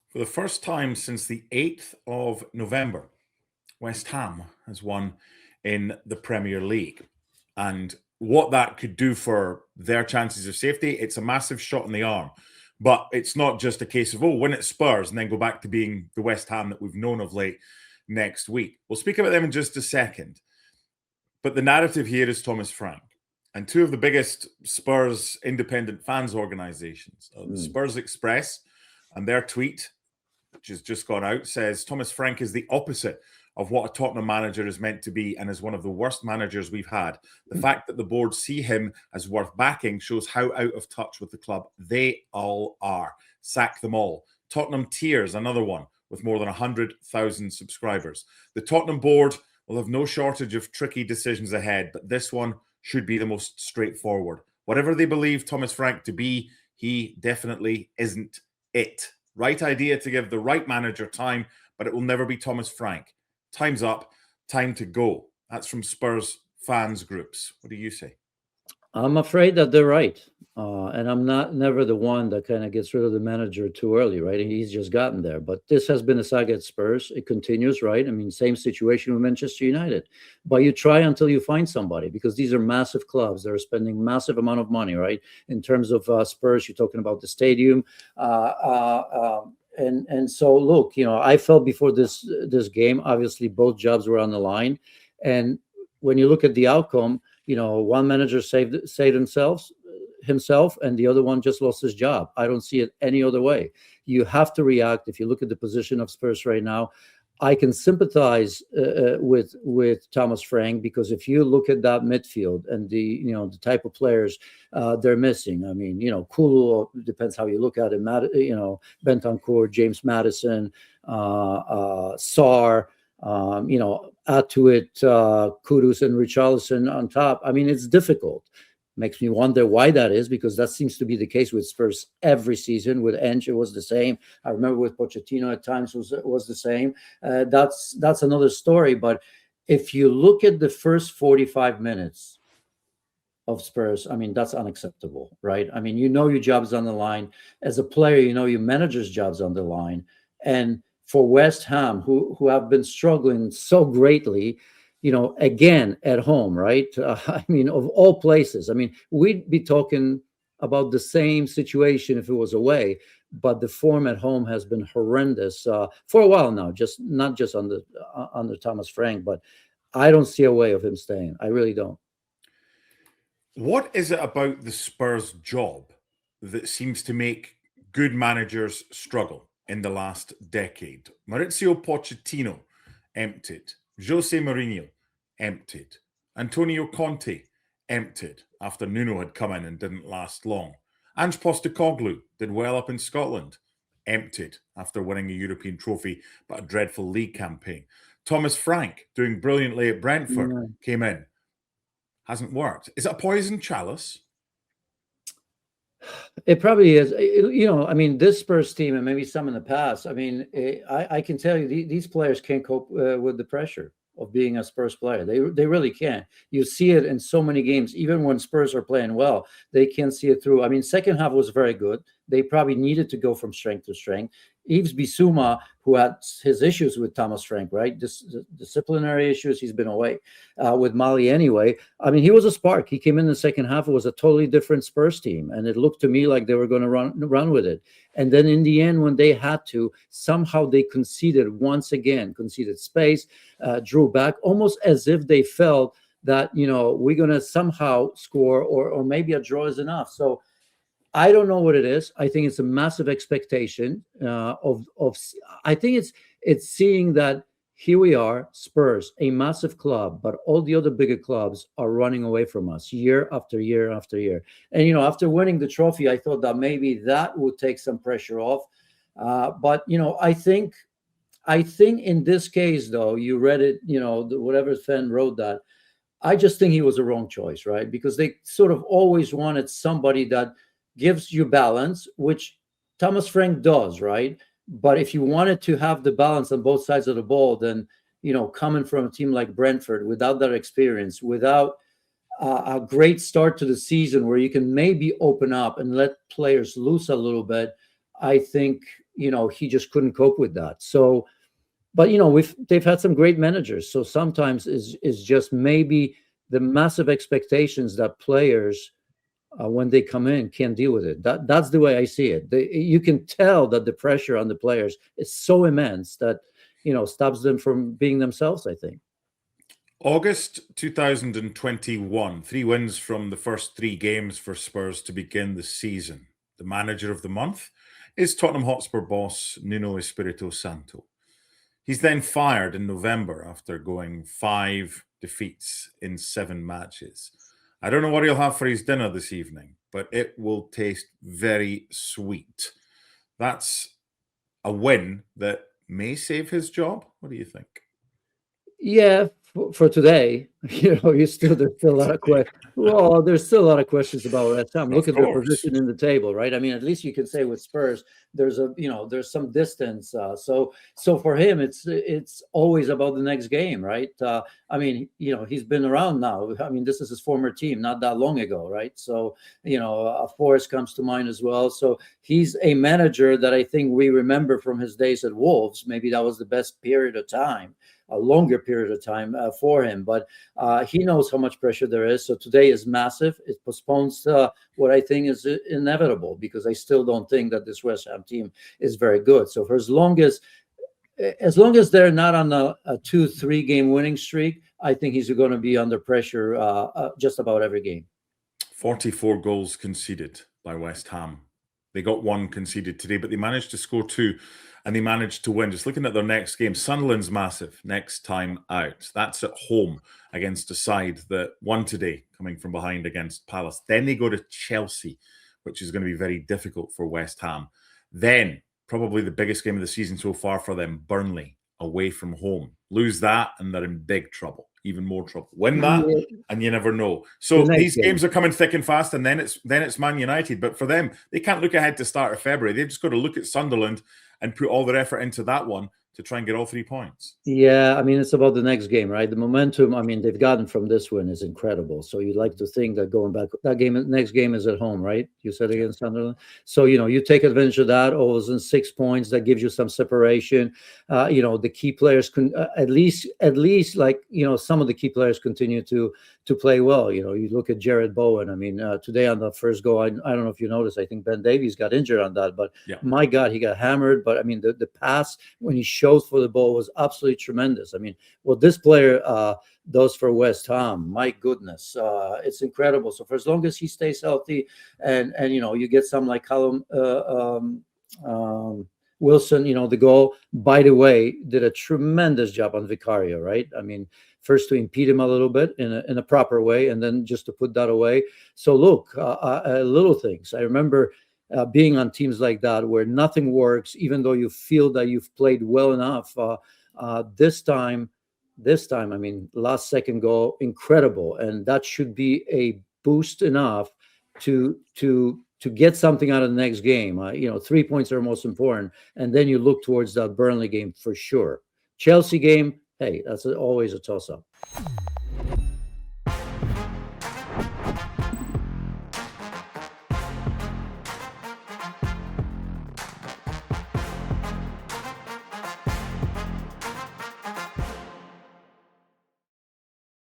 For the first time since the 8th of November, West Ham has won in the Premier League. And what that could do for their chances of safety, it's a massive shot in the arm. But it's not just a case of, win at Spurs and then go back to being the West Ham that we've known of late next week. We'll speak about them in just a second. But the narrative here is Thomas Frank. And two of the biggest Spurs independent fans organizations, the Spurs Express, and their tweet, which has just gone out, says Thomas Frank is the opposite of what a Tottenham manager is meant to be and is one of the worst managers we've had. The fact that the board see him as worth backing shows how out of touch with the club they all are. Sack them all. Tottenham Tears, another one with more than 100,000 subscribers. The Tottenham board will have no shortage of tricky decisions ahead, but this one should be the most straightforward. Whatever they believe Thomas Frank to be, he definitely isn't it. Right idea to give the right manager time, but it will never be Thomas Frank. Time's up. Time to go. That's from Spurs fans groups. What do you say? I'm afraid that they're right. And I'm never the one that kind of gets rid of the manager too early, right? And he's just gotten there. But this has been a saga at Spurs. It continues, right? I mean, same situation with Manchester United. But you try until you find somebody, because these are massive clubs. They're spending massive amount of money, right? In terms of Spurs, you're talking about the stadium. And so, look, I felt before this game, obviously both jobs were on the line. And when you look at the outcome, one manager saved himself and the other one just lost his job. I don't see it any other way. You have to react. If you look at the position of Spurs right now, I can sympathize with Thomas Frank, because if you look at that midfield and the type of players they're missing, I mean, Kulu, depends how you look at it, Bentancur, James Maddison, Sarr, add to it Kudus and Richarlison on top. I mean, it's difficult. Makes me wonder why that is, because that seems to be the case with Spurs every season. With Ange, it was the same. I remember with Pochettino at times was the same. That's another story. But if you look at the first 45 minutes of Spurs, I mean, that's unacceptable, right? I mean, your job's on the line. As a player, your manager's job's on the line. And for West Ham, who have been struggling so greatly, again, at home, right? I mean, of all places, I mean, we'd be talking about the same situation if it was away, but the form at home has been horrendous for a while now, not just under Thomas Frank, but I don't see a way of him staying. I really don't. What is it about the Spurs job that seems to make good managers struggle in the last decade? Maurizio Pochettino emptied. Jose Mourinho emptied. Antonio Conte emptied after Nuno had come in and didn't last long. Ange Postecoglou did well up in Scotland, emptied after winning a European trophy but a dreadful league campaign. Thomas Frank, doing brilliantly at Brentford, came in. Hasn't worked. Is it a poison chalice? It probably is. I mean, this Spurs team, and maybe some in the past, I mean, I can tell you these players can't cope with the pressure of being a Spurs player. They really can't. You see it in so many games. Even when Spurs are playing well, they can't see it through. I mean, second half was very good. They probably needed to go from strength to strength. Yves Bissouma, who had his issues with Thomas Frank, right? Disciplinary issues. He's been away with Mali anyway. I mean, he was a spark. He came in the second half. It was a totally different Spurs team. And it looked to me like they were going to run with it. And then in the end, when they had to, somehow they conceded space, drew back, almost as if they felt that, we're going to somehow score or maybe a draw is enough. So I don't know what it is. I think it's a massive expectation of. I think it's seeing that here we are, Spurs, a massive club, but all the other bigger clubs are running away from us year after year after year. And after winning the trophy, I thought that maybe that would take some pressure off. But I think in this case, though, you read it. Whatever fan wrote that, I just think he was a wrong choice, right? Because they sort of always wanted somebody that gives you balance, which Thomas Frank does, right? But if you wanted to have the balance on both sides of the ball, then, coming from a team like Brentford, without that experience, without a great start to the season where you can maybe open up and let players loose a little bit, I think, he just couldn't cope with that. So, but they've had some great managers. So sometimes is just maybe the massive expectations that players when they come in can't deal with it. That's the way I see it. You can tell that the pressure on the players is so immense that stops them from being themselves, I think. August 2021, 3 wins from the first 3 games for Spurs to begin the season. The manager of the month is Tottenham Hotspur boss Nuno Espirito Santo. He's then fired in November after going 5 defeats in 7 matches. I don't know what he'll have for his dinner this evening, but it will taste very sweet. That's a win that may save his job. What do you think? Yeah, for today, there's still a lot of questions. Well, there's still a lot of questions about West Ham. Look at their position in the table, right? I mean, at least you can say with Spurs, there's some distance. So for him, it's always about the next game, right? I mean, he's been around now. I mean, this is his former team, not that long ago, right? So Forest comes to mind as well. So he's a manager that I think we remember from his days at Wolves. Maybe that was the best period of time. A longer period of time for him, but he knows how much pressure there is. So today is massive. It postpones what I think is inevitable, because I still don't think that this West Ham team is very good. So for as long as they're not on a 2-3 game winning streak, I think he's going to be under pressure just about every game. 44 goals conceded by West Ham. They got 1 conceded today, but they managed to score 2. And they managed to win. Just looking at their next game, Sunderland's massive next time out. That's at home against a side that won today, coming from behind against Palace. Then they go to Chelsea, which is going to be very difficult for West Ham. Then, probably the biggest game of the season so far for them, Burnley, away from home. Lose that, and they're in big trouble, even more trouble. Win that, and you never know. So these games are coming thick and fast, and then it's Man United. But for them, they can't look ahead to start of February. They've just got to look at Sunderland and put all their effort into that one to try and get all 3 points. Yeah, I mean, it's about the next game, right? The momentum, I mean, they've gotten from this win is incredible. So you'd like to think that going back, next game is at home, right? You said against Sunderland. So, you take advantage of that. All those in 6 points, that gives you some separation. The key players can at least like, some of the key players continue to play well. You look at Jared Bowen. I mean, today on the first goal, I don't know if you noticed, I think Ben Davies got injured on that, but my God, he got hammered. But I mean, the pass when he shows for the ball was absolutely tremendous. I mean, what this player does for West Ham, my goodness, it's incredible. So for as long as he stays healthy, and you get some like Callum Wilson, the goal, by the way, did a tremendous job on Vicario, right? I mean, first to impede him a little bit in a proper way, and then just to put that away. So look, little things. I remember being on teams like that where nothing works, even though you feel that you've played well enough. This time, I mean, last second goal, incredible, and that should be a boost enough to get something out of the next game. 3 points are most important, and then you look towards that Burnley game for sure. Chelsea game, hey, that's always a toss-up.